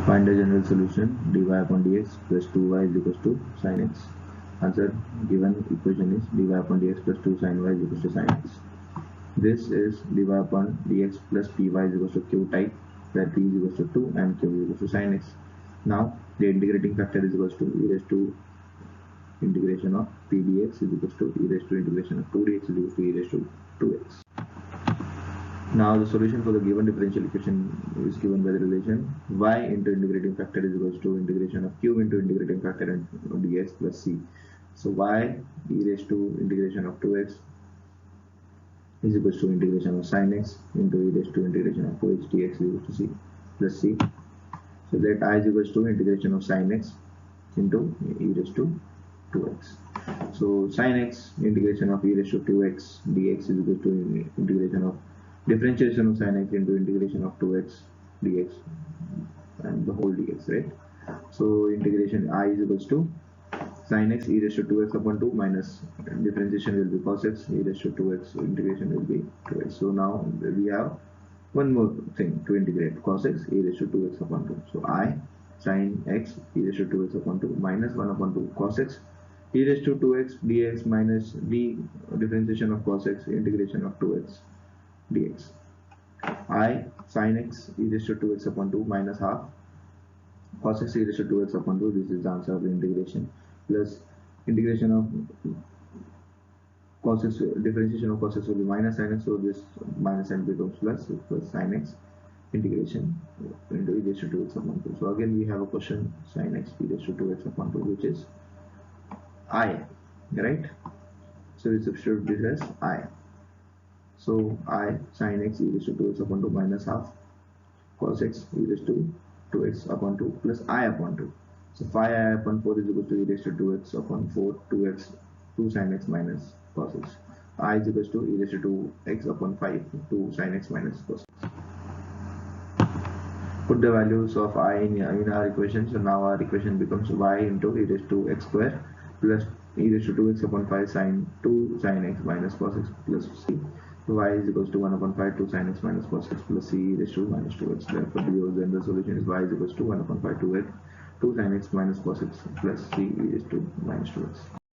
Find the general solution. dy upon dx plus 2y is equals to sin x. Answer given equation is dy upon dx plus 2 sin y is equals to sin x. This is dy upon dx plus py is equals to q type, where p is equals to 2 and q is equals to sin x. Now the integrating factor is equals to e raised to integration of p dx is equals to e raised to integration of 2 dx is equals to e raised to 2x. Now the solution for the given differential equation is given by the relation y into integrating factor is equals to integration of q into integrating factor and dx plus c. So y e raised to integration of 2x is equals to integration of sin x into e raised to integration of 2x dx is equals to c plus c. So that I is equals to integration of sin x into e raised to 2x. So sin x integration of e raised to 2x dx is equals to integration of differentiation of sin x into integration of 2x dx and the whole dx, right? So integration I is equals to sin x e raised to 2x upon 2 minus differentiation will be cos x e raised to 2x, so integration will be 2x. So now we have one more thing to integrate, cos x e raised to 2x upon 2. So I sin x e raised to 2x upon 2 minus 1 upon 2 cos x e raised to 2x dx minus d differentiation of cos x integration of 2x dx. I sin x e raised to 2x upon 2 minus half cos x e raised to 2x upon 2, this is the answer of the integration, plus integration of cos x, differentiation of cos x will be minus sin x, so this minus sin becomes plus sin x integration into e raised to 2x upon 2. So again we have a question sin x e raised to 2x upon 2, which is I, right? So we substitute this as I. So I sin x e raised to 2x upon 2 minus half cos x e raised to 2x upon 2 plus I upon 2. So 5I upon 4 is equal to e raised to 2x upon 4, 2x, 2 sin x minus cos x. I is equal to e raised to 2x upon 5, 2 sin x minus cos x. Put the values of I in our equation. So now our equation becomes y into e raised to x square plus e raised to 2x upon 5 sin 2 sin x minus cos x plus c. So y is equals to 1 upon 5 2 sin x minus cos x plus c e raised to minus 2x. Therefore then the solution is y is equals to 1 upon 5 2x 2 sin x minus cos x plus c e raised to minus 2x.